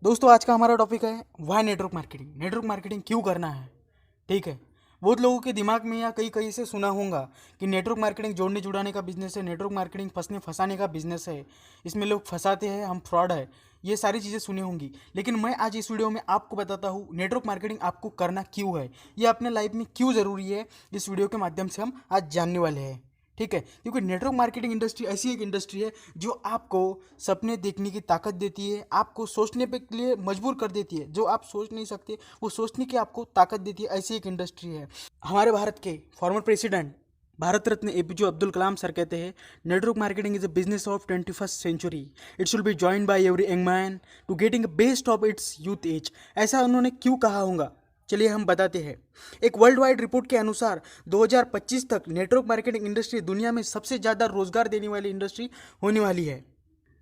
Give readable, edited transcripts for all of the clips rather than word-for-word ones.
दोस्तों आज का हमारा टॉपिक है why network marketing. Network marketing क्यों करना है। ठीक है, बहुत लोगों के दिमाग में या कई कहीं से सुना होगा कि नेटवर्क मार्केटिंग जोड़ने जुड़ाने का बिजनेस है, नेटवर्क मार्केटिंग फंसने फंसाने का बिजनेस है, इसमें लोग फंसाते हैं, हम फ्रॉड है, ये सारी चीज़ें सुनी होंगी। लेकिन मैं आज इस वीडियो में आपको बताता हूँ नेटवर्क मार्केटिंग आपको करना क्यों है, ये अपने लाइफ में क्यों ज़रूरी है। इस वीडियो के माध्यम से हम आज जानने वाले हैं। ठीक है, क्योंकि नेटवर्क मार्केटिंग इंडस्ट्री ऐसी एक इंडस्ट्री है जो आपको सपने देखने की ताकत देती है, आपको सोचने पे के लिए मजबूर कर देती है। जो आप सोच नहीं सकते वो सोचने की आपको ताकत देती है, ऐसी एक इंडस्ट्री है। हमारे भारत के former president Bharat Ratna APJ Abdul Kalam sir कहते हैं network marketing is a business of 21st century. It should be join by every young man to getting best of its youth age. ऐसा उन्होंने क्यों कहा होगा, चलिए हम बताते हैं। एक वर्ल्ड वाइड रिपोर्ट के अनुसार 2025 तक नेटवर्क मार्केटिंग इंडस्ट्री दुनिया में सबसे ज़्यादा रोजगार देने वाली इंडस्ट्री होने वाली है।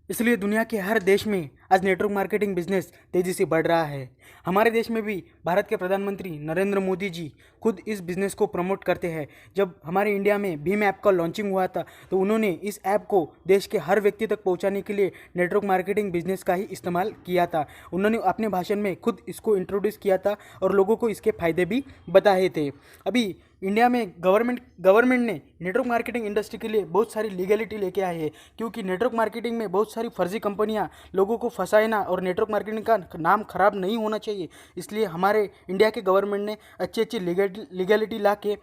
इसलिए दुनिया के हर देश में आज नेटवर्क मार्केटिंग बिजनेस तेज़ी से बढ़ रहा है। हमारे देश में भी भारत के प्रधानमंत्री नरेंद्र मोदी जी खुद इस बिज़नेस को प्रमोट करते हैं। जब हमारे इंडिया में भीम ऐप का लॉन्चिंग हुआ था तो उन्होंने इस ऐप को देश के हर व्यक्ति तक पहुंचाने के लिए नेटवर्क मार्केटिंग बिजनेस का ही इस्तेमाल किया था। उन्होंने अपने भाषण में खुद इसको इंट्रोड्यूस किया था और लोगों को इसके फ़ायदे भी बताए थे। अभी इंडिया में गवर्नमेंट ने नेटवर्क मार्केटिंग इंडस्ट्री के लिए बहुत सारी लीगलिटी लेके आई है, क्योंकि नेटवर्क मार्केटिंग में बहुत सारी फर्जी कंपनियां लोगों को फंसाना और नेटवर्क मार्केटिंग का नाम खराब नहीं होना चाहिए। इसलिए हमारे इंडिया के गवर्नमेंट ने अच्छी अच्छी लीगलिटी ला के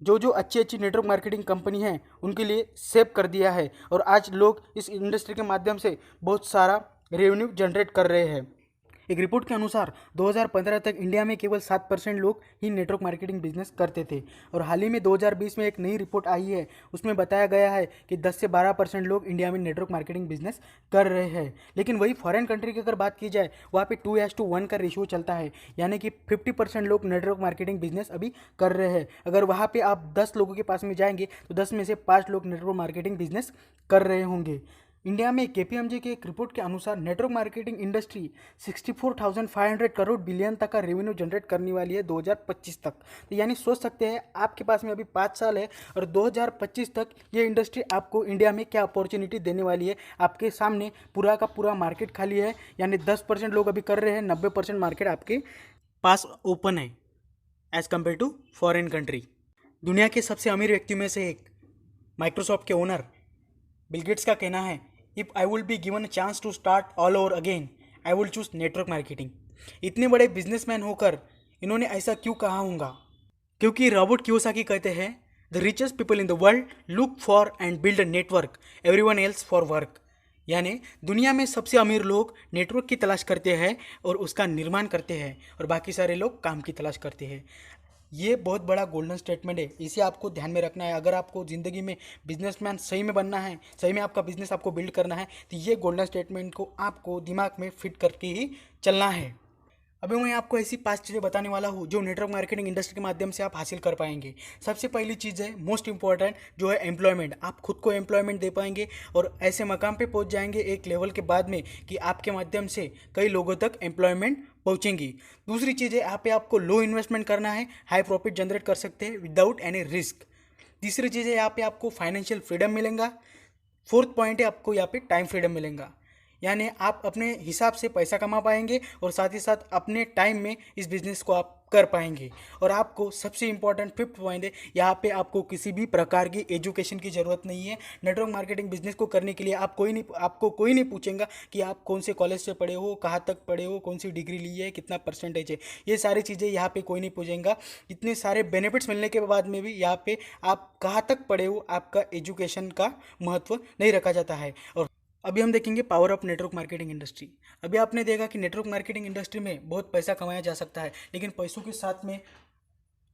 जो अच्छी अच्छी नेटवर्क मार्केटिंग कंपनी हैं उनके लिए सेव कर दिया है, और आज लोग इस इंडस्ट्री के माध्यम से बहुत सारा रेवेन्यू जनरेट कर रहे हैं। एक रिपोर्ट के अनुसार 2015 तक इंडिया में केवल 7% लोग ही नेटवर्क मार्केटिंग बिजनेस करते थे, और हाल ही में 2020 में एक नई रिपोर्ट आई है, उसमें बताया गया है कि 10 से 12% लोग इंडिया में नेटवर्क मार्केटिंग बिजनेस कर रहे हैं। लेकिन वही फॉरेन कंट्री की अगर बात की जाए, वहाँ पे 2:1 का रेशियो चलता है, यानी कि 50% लोग नेटवर्क मार्केटिंग बिजनेस अभी कर रहे हैं। अगर वहाँ पर आप 10 लोगों के पास में जाएंगे तो 10 में से 5 लोग नेटवर्क मार्केटिंग बिजनेस कर रहे होंगे। इंडिया में केपीएमजी के एक रिपोर्ट के अनुसार network marketing industry 64,500 crore billion तक का रेवेन्यू जनरेट करने वाली है 2025 तक। तो यानी सोच सकते हैं आपके पास में अभी 5 साल है और 2025 तक ये इंडस्ट्री आपको इंडिया में क्या अपॉर्चुनिटी देने वाली है। आपके सामने पूरा का पूरा मार्केट खाली है, यानी 10% लोग अभी कर रहे हैं, 90% मार्केट आपके पास ओपन है as compare to foreign country. दुनिया के सबसे अमीर व्यक्तियों में से एक माइक्रोसॉफ्ट के ओनर बिल गेट्स का कहना है, if I will be given a chance to start all over again I will choose network marketing. इतने बड़े बिजनेसमैन होकर इन्होंने ऐसा क्यों कहा होगा, क्योंकि रॉबर्ट कियोसाकी कहते हैं the richest people in the world look for and build a network, everyone else for work. यानी दुनिया में सबसे अमीर लोग नेटवर्क की तलाश करते हैं और उसका निर्माण करते हैं, और बाकी सारे लोग काम की तलाश करते हैं। ये बहुत बड़ा गोल्डन स्टेटमेंट है, इसे आपको ध्यान में रखना है। अगर आपको ज़िंदगी में बिजनेसमैन सही में बनना है, सही में आपका बिजनेस आपको बिल्ड करना है, तो ये गोल्डन स्टेटमेंट को आपको दिमाग में फिट करके ही चलना है। अभी मैं आपको ऐसी 5 चीज़ें बताने वाला हूँ जो नेटवर्क मार्केटिंग इंडस्ट्री के माध्यम से आप हासिल कर पाएंगे। सबसे पहली चीज़ है मोस्ट इंपॉर्टेंट, जो है एम्प्लॉयमेंट। आप खुद को एम्प्लॉयमेंट दे पाएंगे और ऐसे मकाम पे पहुँच जाएंगे एक लेवल के बाद में कि आपके माध्यम से कई लोगों तक एम्प्लॉयमेंट पहुँचेंगी। दूसरी चीज़ है यहाँ पे आपको लो इन्वेस्टमेंट करना है, हाई प्रॉफिट जनरेट कर सकते हैं विदाउट एनी रिस्क। तीसरी चीज़ है यहाँ पे आपको फाइनेंशियल फ्रीडम मिलेगा। फोर्थ पॉइंट है आपको यहाँ पे टाइम फ्रीडम मिलेगा, यानी आप अपने हिसाब से पैसा कमा पाएंगे और साथ ही साथ अपने टाइम में इस बिज़नेस को आप कर पाएंगे। और आपको सबसे इम्पॉर्टेंट फिफ्थ पॉइंट है, यहाँ पे आपको किसी भी प्रकार की एजुकेशन की ज़रूरत नहीं है। नेटवर्क मार्केटिंग बिजनेस को करने के लिए आपको कोई नहीं पूछेगा कि आप कौन से कॉलेज से पढ़े हो, कहाँ तक पढ़े हो, कौन सी डिग्री ली है, कितना परसेंटेज है, ये सारी चीज़ें यहाँ पे कोई नहीं पूछेगा। इतने सारे बेनिफिट्स मिलने के बाद में भी यहाँ पे आप कहाँ तक पढ़े हो, आपका एजुकेशन का महत्व नहीं रखा जाता है। और अभी हम देखेंगे power of network marketing industry. अभी आपने देखा कि नेटवर्क मार्केटिंग इंडस्ट्री में बहुत पैसा कमाया जा सकता है, लेकिन पैसों के साथ में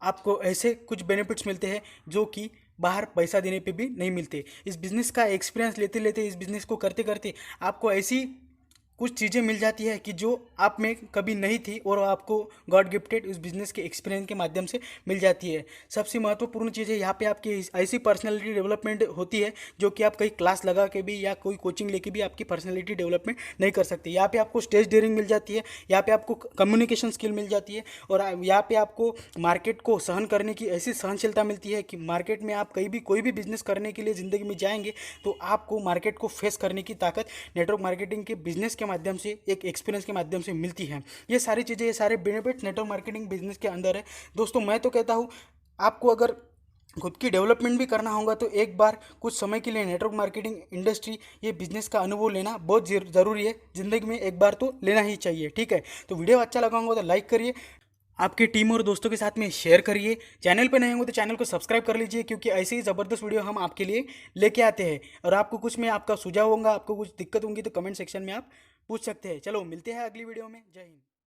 आपको ऐसे कुछ बेनिफिट्स मिलते हैं जो कि बाहर पैसा देने पे भी नहीं मिलते। इस बिज़नेस का एक्सपीरियंस लेते लेते, इस बिज़नेस को करते करते आपको ऐसी कुछ चीज़ें मिल जाती है कि जो आप में कभी नहीं थी और आपको गॉड गिफ्टेड उस बिज़नेस के एक्सपीरियंस के माध्यम से मिल जाती है। सबसे महत्वपूर्ण चीज़ है यहाँ पे आपकी ऐसी पर्सनालिटी डेवलपमेंट होती है जो कि आप कहीं क्लास लगा के भी या कोई कोचिंग लेके भी आपकी पर्सनालिटी डेवलपमेंट नहीं कर सकते। यहाँ पे आपको स्टेज डेयरिंग मिल जाती है, यहाँ पे आपको कम्युनिकेशन स्किल मिल जाती है, और यहाँ पे आपको मार्केट को सहन करने की ऐसी सहनशीलता मिलती है कि मार्केट में आप कहीं भी कोई भी बिज़नेस करने के लिए ज़िंदगी में जाएंगे तो आपको मार्केट को फेस करने की ताकत नेटवर्क मार्केटिंग के बिज़नेस के माध्यम से, एक एक्सपीरियंस के माध्यम से मिलती है। ये सारी चीज़ें, ये सारे बेनिफिट्स नेटवर्क मार्केटिंग बिजनेस के अंदर है। दोस्तों मैं तो कहता हूँ, आपको अगर खुद की डेवलपमेंट भी करना होगा तो एक बार कुछ समय के लिए नेटवर्क मार्केटिंग इंडस्ट्री, ये बिजनेस का अनुभव लेना बहुत ज़रूरी है। ज़िंदगी में एक बार तो लेना ही चाहिए, ठीक है। तो वीडियो अच्छा लगा होगा तो लाइक करिए, आपकी टीम और दोस्तों के साथ में शेयर करिए। चैनल पर नए होंगे तो चैनल को सब्सक्राइब कर लीजिए, क्योंकि ऐसे ही ज़बरदस्त वीडियो हम आपके लिए लेके आते हैं। और आपको कुछ में आपका सुझाव होगा, आपको कुछ दिक्कत होंगी तो कमेंट सेक्शन में आप पूछ सकते हैं। चलो मिलते हैं अगली वीडियो में। जय हिंद।